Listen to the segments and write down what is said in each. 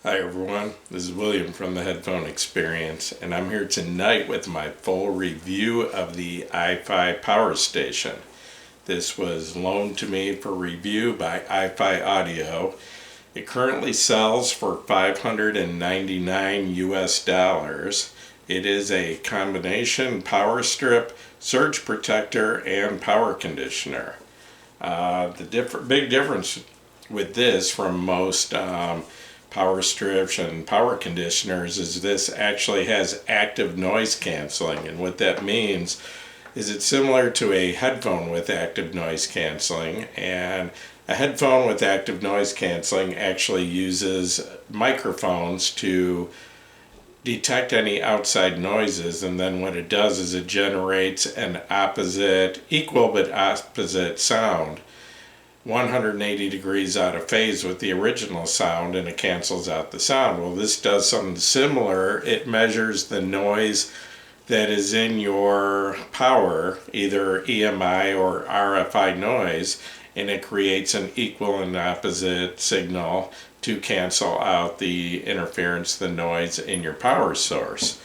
Hi everyone, this is William from the Headphone Experience, and I'm here tonight with my full review of the i-Fi Power Station. This was loaned to me for review by i-Fi Audio. It currently sells for $599 US. It is a combination power strip, surge protector, and power conditioner. The big difference with this from most power strips and power conditioners is this actually has active noise canceling, and what that means is it's similar to a headphone with active noise canceling, and a headphone with active noise canceling actually uses microphones to detect any outside noises, and then what it does is it generates an equal but opposite sound 180 degrees out of phase with the original sound, and it cancels out the sound. Well, this does something similar. It measures the noise that is in your power, either EMI or RFI noise, and it creates an equal and opposite signal to cancel out the interference, the noise in your power source.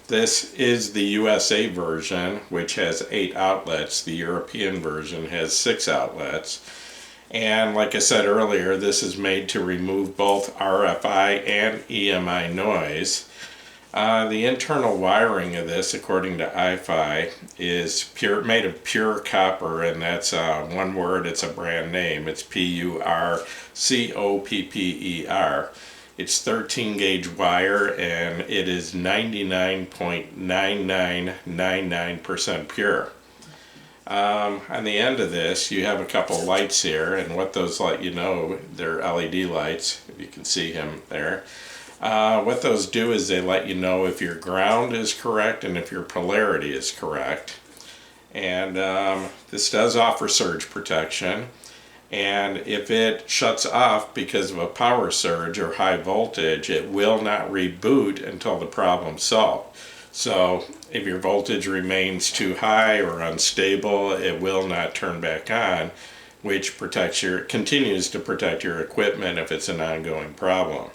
This is the USA version, which has 8 outlets. The European version has 6 outlets. And like I said earlier, this is made to remove both RFI and EMI noise. The internal wiring of this, according to i-Fi, is made of pure copper, and that's one word, it's a brand name. It's PURCOPPER. It's 13 gauge wire, and it is 99.9999% pure. On the end of this, you have a couple lights here, and what those let you know, they're LED lights, if you can see him there. What those do is they let you know if your ground is correct and if your polarity is correct. And this does offer surge protection. And if it shuts off because of a power surge or high voltage, it will not reboot until the problem's solved. So if your voltage remains too high or unstable, it will not turn back on, which continues to protect your equipment if it's an ongoing problem.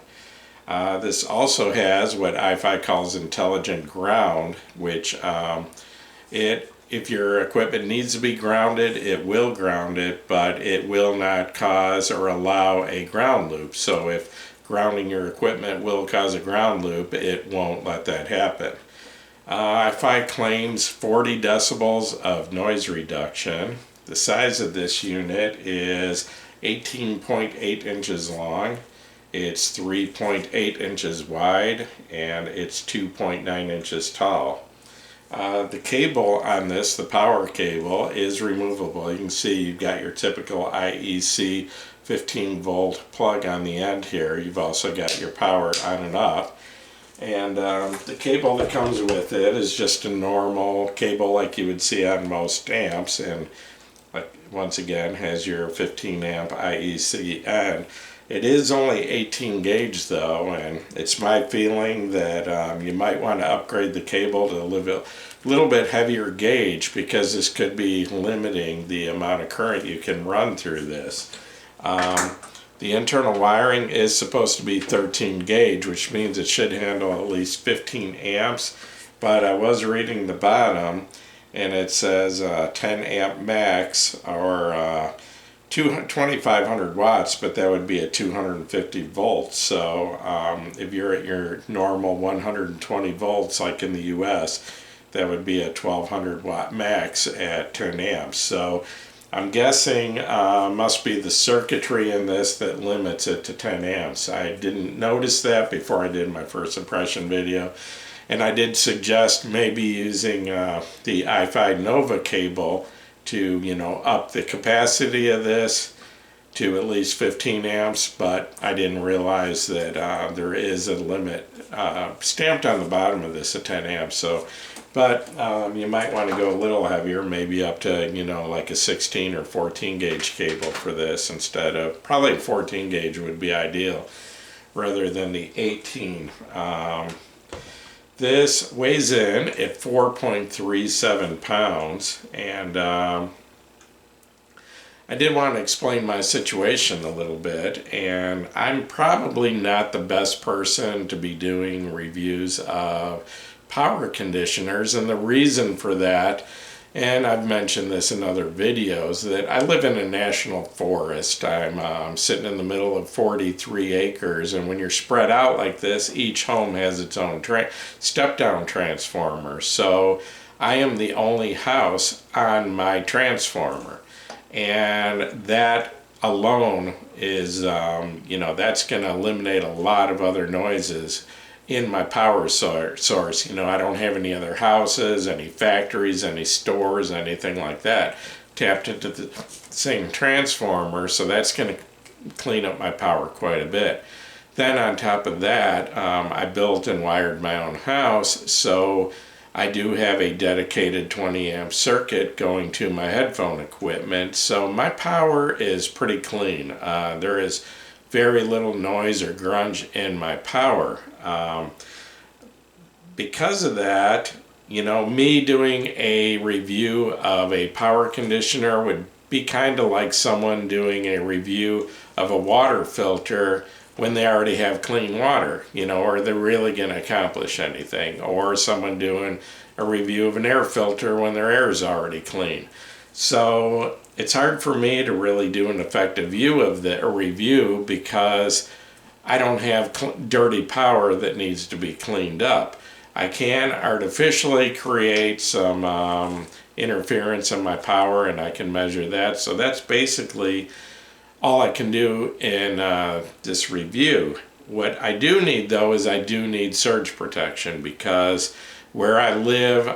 This also has what i-Fi calls intelligent ground, which if your equipment needs to be grounded, it will ground it, but it will not cause or allow a ground loop. So if grounding your equipment will cause a ground loop, it won't let that happen. i-Fi claims 40 decibels of noise reduction. The size of this unit is 18.8 inches long. It's 3.8 inches wide, and it's 2.9 inches tall. The cable on this, the power cable, is removable. You can see you've got your typical IEC 15 volt plug on the end here. You've also got your power on and off. And the cable that comes with it is just a normal cable like you would see on most amps, and once again has your 15 amp IEC end. It is only 18 gauge though, and it's my feeling that you might want to upgrade the cable to a little bit heavier gauge, because this could be limiting the amount of current you can run through this. The internal wiring is supposed to be 13 gauge, which means it should handle at least 15 amps, but I was reading the bottom and it says 10 amp max, or 2,500 watts, but that would be at 250 volts. So if you're at your normal 120 volts like in the US, that would be a 1200 watt max at 10 amps. So I'm guessing must be the circuitry in this that limits it to 10 amps. I didn't notice that before I did my first impression video, and I did suggest maybe using the i-Fi Nova cable to, up the capacity of this to at least 15 amps, but I didn't realize that there is a limit stamped on the bottom of this at 10 amps. So, but you might want to go a little heavier, maybe up to, like a 16 or 14 gauge cable for this, instead of, probably 14 gauge would be ideal rather than the 18. This weighs in at 4.37 pounds, and I did want to explain my situation a little bit, and I'm probably not the best person to be doing reviews of power conditioners, and the reason for that, and I've mentioned this in other videos, that I live in a national forest. I'm sitting in the middle of 43 acres, and when you're spread out like this, each home has its own step-down transformer. So I am the only house on my transformer. And that alone is, that's going to eliminate a lot of other noises in my power source. I don't have any other houses, any factories, any stores, anything like that tapped into the same transformer, so that's going to clean up my power quite a bit. Then on top of that, I built and wired my own house, so I do have a dedicated 20 amp circuit going to my headphone equipment, so my power is pretty clean. There is very little noise or grunge in my power. Because of that, me doing a review of a power conditioner would be kind of like someone doing a review of a water filter when they already have clean water, are they really going to accomplish anything? Or someone doing a review of an air filter when their air is already clean. So it's hard for me to really do an effective review because I don't have dirty power that needs to be cleaned up. I can artificially create some interference in my power, and I can measure that. So that's basically all I can do in this review. What I do need, though, is I do need surge protection, because where I live,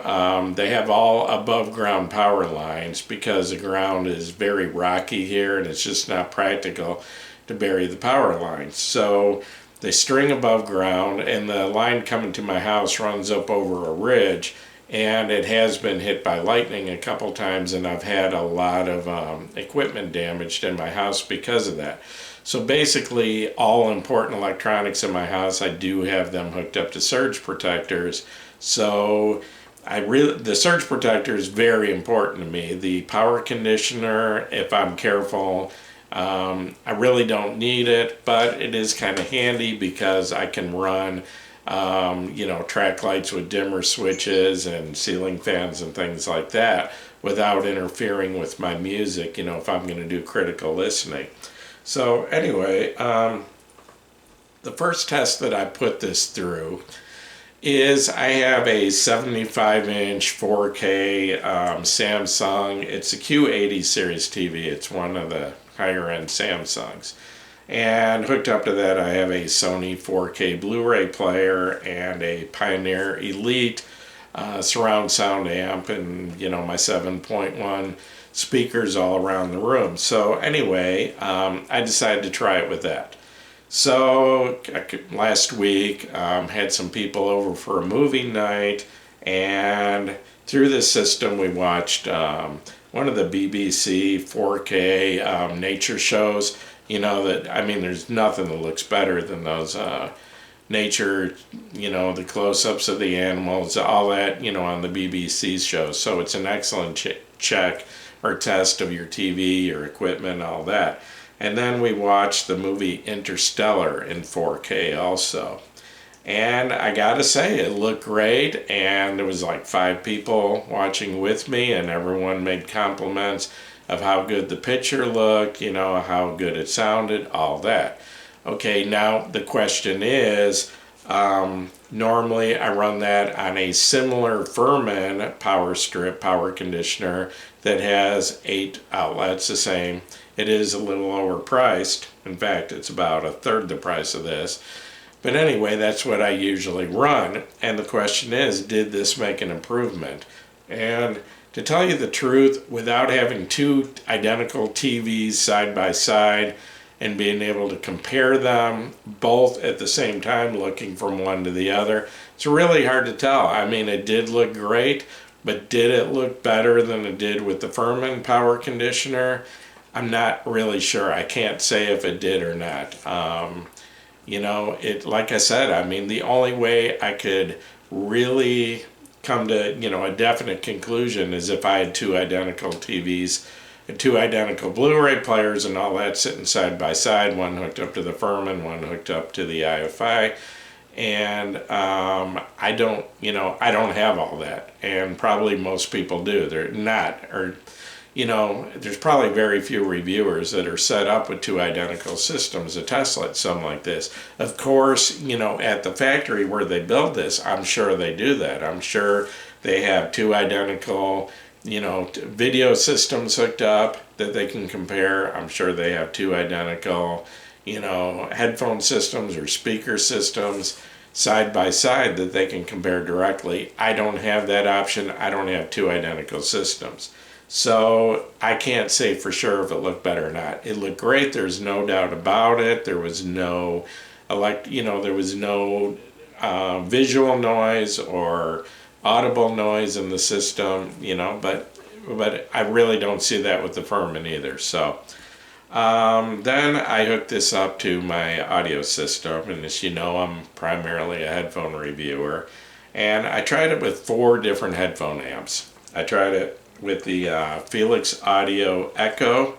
they have all above ground power lines because the ground is very rocky here and it's just not practical to bury the power lines. So they string above ground, and the line coming to my house runs up over a ridge, and it has been hit by lightning a couple times, and I've had a lot of equipment damaged in my house because of that. So basically all important electronics in my house, I do have them hooked up to surge protectors. So the surge protector is very important to me. The power conditioner, if I'm careful, I really don't need it, but it is kind of handy because I can run track lights with dimmer switches and ceiling fans and things like that without interfering with my music, if I'm going to do critical listening. So anyway, the first test that I put this through is I have a 75-inch 4K Samsung. It's a Q80 series TV. It's one of the higher-end Samsungs. And hooked up to that, I have a Sony 4K Blu-ray player and a Pioneer Elite surround sound amp, and my 7.1 speakers all around the room. So anyway, I decided to try it with that. So last week, had some people over for a movie night, and through this system we watched one of the BBC 4K nature shows. There's nothing that looks better than those nature, the close-ups of the animals, all that, on the BBC shows. So it's an excellent check or test of your TV, your equipment, all that. And then we watched the movie Interstellar in 4K also. And I gotta say, it looked great, and there was like 5 people watching with me, and everyone made compliments of how good the picture looked, how good it sounded, all that. Okay, now the question is, normally I run that on a similar Furman power strip power conditioner that has 8 outlets, the same. It is a little lower priced. In fact, it's about a third the price of this. But anyway, that's what I usually run. And the question is, did this make an improvement? And to tell you the truth, without having 2 identical TVs side by side and being able to compare them both at the same time, looking from one to the other, it's really hard to tell. It did look great, but did it look better than it did with the Furman power conditioner? I'm not really sure. I can't say if it did or not. Like I said, the only way I could really come to, a definite conclusion is if I had 2 identical TVs and two identical Blu-ray players and all that sitting side by side, one hooked up to the Furman, one hooked up to the IFI. And I don't have all that, and probably most people do. They're not, or there's probably very few reviewers that are set up with two identical systems to test like something like this. Of course, at the factory where they build this, I'm sure they do that. I'm sure they have two identical, video systems hooked up that they can compare. I'm sure they have two identical, headphone systems or speaker systems side by side that they can compare directly. I don't have that option. I don't have two identical systems. So I can't say for sure if it looked better or not. It looked great. There's no doubt about it. There was no, there was no visual noise or audible noise in the system, but I really don't see that with the Furman either. So then I hooked this up to my audio system, and as you know, I'm primarily a headphone reviewer, and I tried it with 4 different headphone amps. I tried it with the Felix Audio Echo,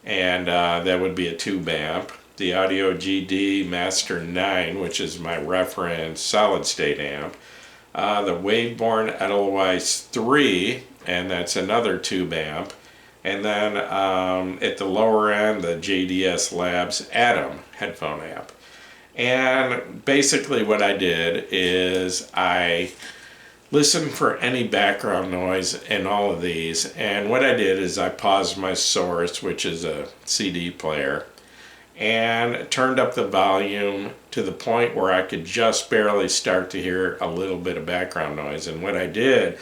and that would be a tube amp. The Audio GD Master 9, which is my reference solid state amp. The Waveborn Edelweiss 3, and that's another tube amp. And then at the lower end, the JDS Labs Atom headphone amp. And basically what I did is I listened for any background noise in all of these, and what I did is I paused my source, which is a CD player, and turned up the volume to the point where I could just barely start to hear a little bit of background noise. And what I did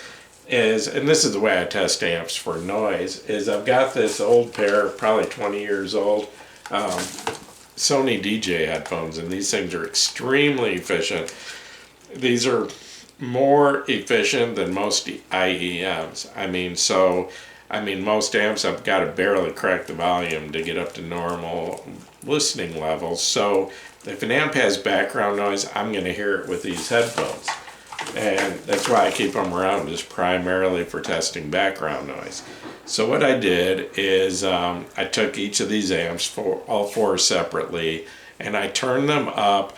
is, and this is the way I test amps for noise, is I've got this old pair, probably 20 years old, Sony DJ headphones, and these things are extremely efficient. These are more efficient than most IEMs. Most amps I've got to barely crack the volume to get up to normal listening levels. So if an amp has background noise, I'm going to hear it with these headphones. And that's why I keep them around, is primarily for testing background noise. So what I did is I took each of these amps, for all 4 separately, and I turned them up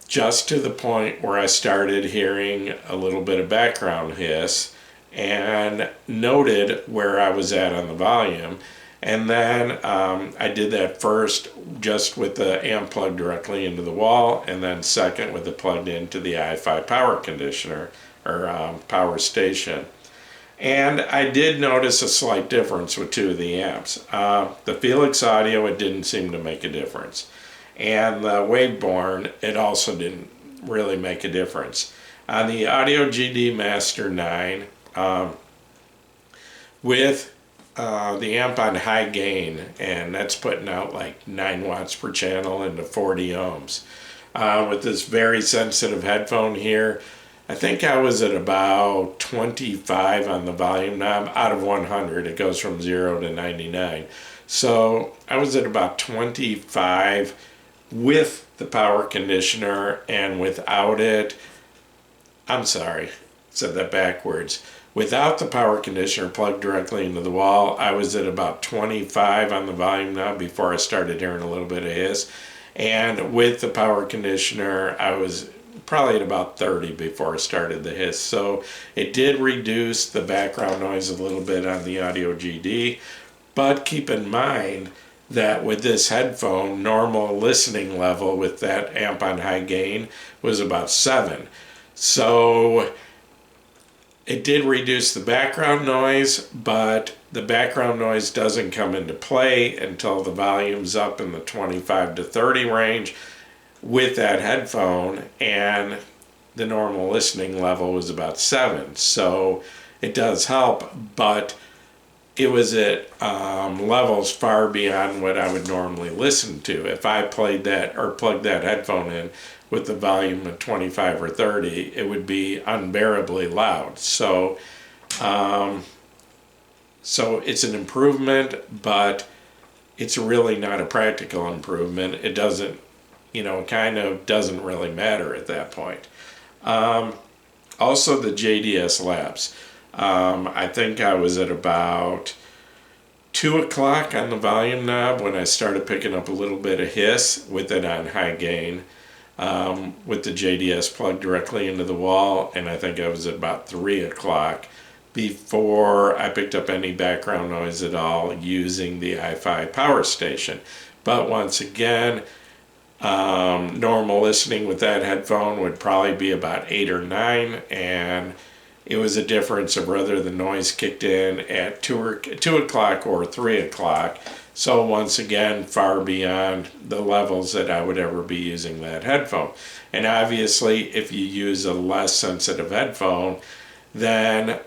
just to the point where I started hearing a little bit of background hiss, and noted where I was at on the volume. And then I did that first just with the amp plugged directly into the wall, and then second with it plugged into the i5 power conditioner or power station. And I did notice a slight difference with 2 of the amps. The Felix Audio, it didn't seem to make a difference. And the Waveborn, it also didn't really make a difference. On the Audio GD Master 9, with the amp on high gain, and that's putting out like 9 watts per channel into 40 ohms. With this very sensitive headphone here, I think I was at about 25 on the volume knob out of 100. It goes from 0 to 99. So I was at about 25 with the power conditioner, and without it, I'm sorry, said that backwards. Without the power conditioner plugged directly into the wall, I was at about 25 on the volume knob before I started hearing a little bit of hiss. And with the power conditioner, I was probably at about 30 before I started the hiss. So it did reduce the background noise a little bit on the Audio GD. But keep in mind that with this headphone, normal listening level with that amp on high gain was about 7. So it did reduce the background noise, but the background noise doesn't come into play until the volume's up in the 25 to 30 range with that headphone, and the normal listening level was about 7. So it does help, but it was at levels far beyond what I would normally listen to. If I played that or plugged that headphone in with the volume of 25 or 30, it would be unbearably loud. So it's an improvement, but it's really not a practical improvement. It doesn't, kind of doesn't really matter at that point. Also the JDS Labs. I think I was at about 2 o'clock on the volume knob when I started picking up a little bit of hiss with it on high gain, with the JDS plugged directly into the wall, and I think I was at about 3 o'clock before I picked up any background noise at all using the i5 power station. But once again, normal listening with that headphone would probably be about 8 or 9, and it was a difference of whether the noise kicked in at 2 o'clock or 3 o'clock. So once again, far beyond the levels that I would ever be using that headphone. And obviously, if you use a less sensitive headphone, then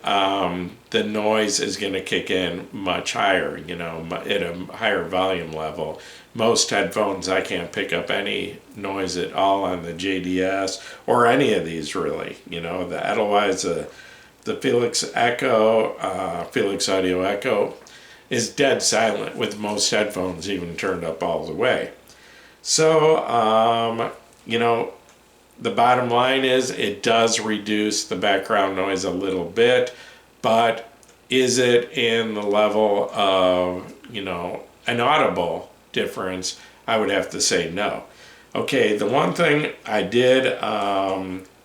the noise is going to kick in much higher, at a higher volume level. Most headphones, I can't pick up any noise at all on the JDS or any of these really. The Edelweiss, the Felix Echo, Felix Audio Echo is dead silent with most headphones even turned up all the way. So, the bottom line is it does reduce the background noise a little bit, but is it in the level of, an audible difference? I would have to say no. Okay, the one thing I did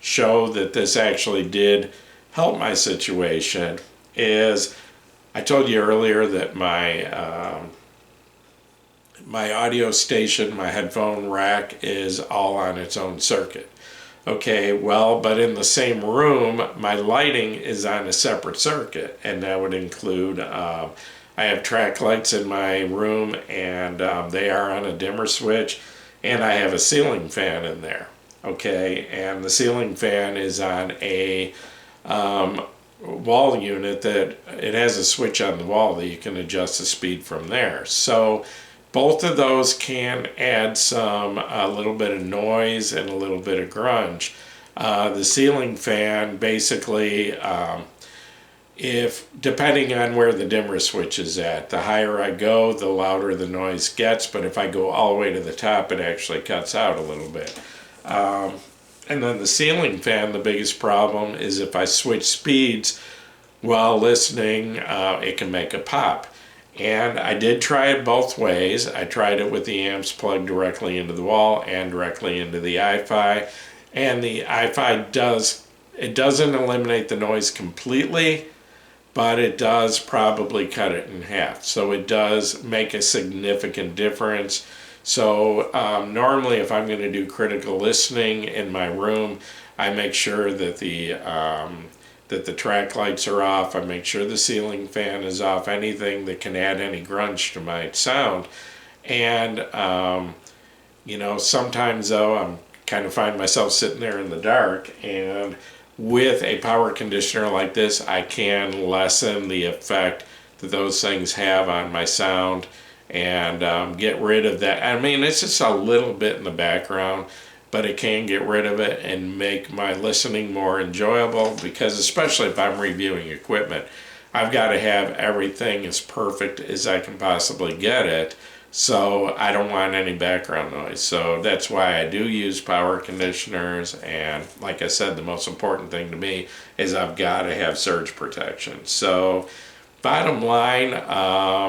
show that this actually did help my situation is I told you earlier that my my audio station, my headphone rack is all on its own circuit. Okay, well, but in the same room, my lighting is on a separate circuit, and that would include, I have track lights in my room, and they are on a dimmer switch, and I have a ceiling fan in there, okay, and the ceiling fan is on a wall unit that it has a switch on the wall that you can adjust the speed from there. So both of those can add a little bit of noise and a little bit of grunge. The ceiling fan basically, if depending on where the dimmer switch is at, the higher I go, the louder the noise gets, but if I go all the way to the top, it actually cuts out a little bit. And then the ceiling fan, the biggest problem is if I switch speeds while listening, it can make a pop. And I did try it both ways. I tried it with the amps plugged directly into the wall and directly into the i5. And the i5 doesn't eliminate the noise completely, but it does probably cut it in half. So it does make a significant difference. So normally if I'm going to do critical listening in my room, I make sure that the track lights are off. I make sure the ceiling fan is off, anything that can add any grunge to my sound. And, sometimes though, I'm kind of find myself sitting there in the dark, and with a power conditioner like this, I can lessen the effect that those things have on my sound and get rid of that. I mean, it's just a little bit in the background, but it can get rid of it and make my listening more enjoyable, because especially if I'm reviewing equipment, I've got to have everything as perfect as I can possibly get it, so I don't want any background noise. So that's why I do use power conditioners, and like I said, the most important thing to me is I've got to have surge protection. So bottom line,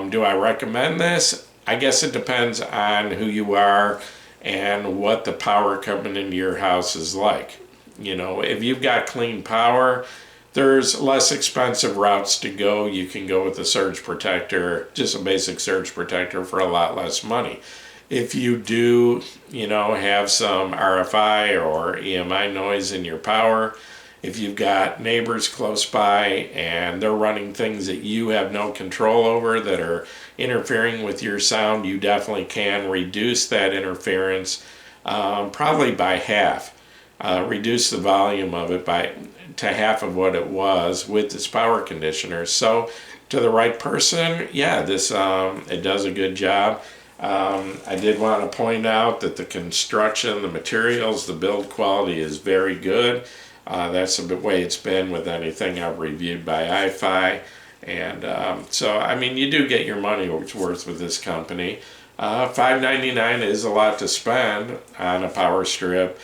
do I recommend this? I guess it depends on who you are and what the power coming into your house is like. If you've got clean power, there's less expensive routes to go. You can go with a surge protector, just a basic surge protector, for a lot less money. If you do, have some RFI or EMI noise in your power, if you've got neighbors close by and they're running things that you have no control over that are interfering with your sound, you definitely can reduce that interference probably by half. Reduce the volume of it to half of what it was with this power conditioner. So to the right person, yeah, this it does a good job. I did want to point out that the construction, the materials, the build quality is very good. That's the way it's been with anything I've reviewed by iFi. And so, I mean, you do get your money worth with this company. $5.99 is a lot to spend on a power strip,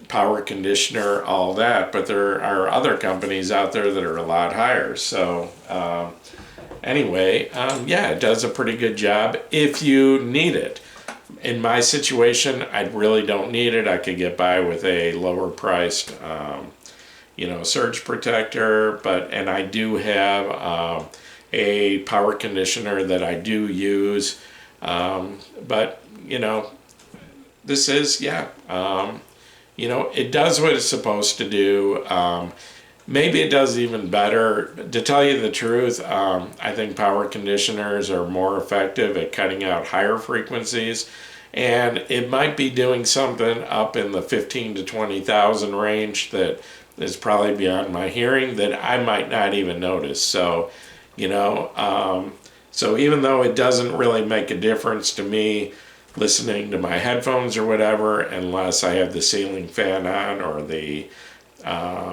power conditioner, all that. But there are other companies out there that are a lot higher. So, anyway, yeah, it does a pretty good job if you need it. In my situation, I really don't need it. I could get by with a lower priced, surge protector, and I do have a power conditioner that I do use. But this is, it does what it's supposed to do. Maybe it does even better. To tell you the truth, I think power conditioners are more effective at cutting out higher frequencies, and it might be doing something up in the 15 to 20,000 range that is probably beyond my hearing that I might not even notice. So, so even though it doesn't really make a difference to me listening to my headphones or whatever, unless I have the ceiling fan on or the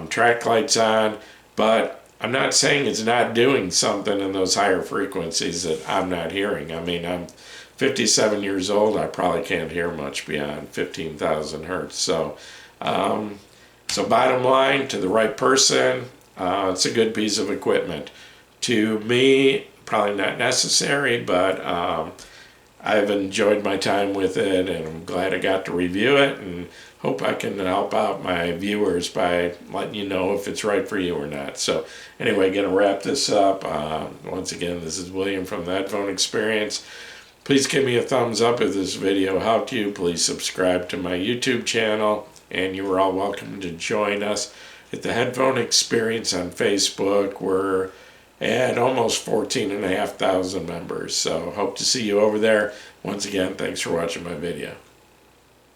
track lights on, but I'm not saying it's not doing something in those higher frequencies that I'm not hearing. I mean, I'm 57 years old. I probably can't hear much beyond 15,000 hertz. So, so bottom line, to the right person, it's a good piece of equipment. To me, probably not necessary, but I've enjoyed my time with it, and I'm glad I got to review it, and hope I can help out my viewers by letting you know if it's right for you or not. So anyway, going to wrap this up. Once again, this is William from the Headphone Experience. Please give me a thumbs up if this video helped you. Please subscribe to my YouTube channel, and you are all welcome to join us at the Headphone Experience on Facebook. We're at almost 14,500 members, so hope to see you over there. Once again, thanks for watching my video.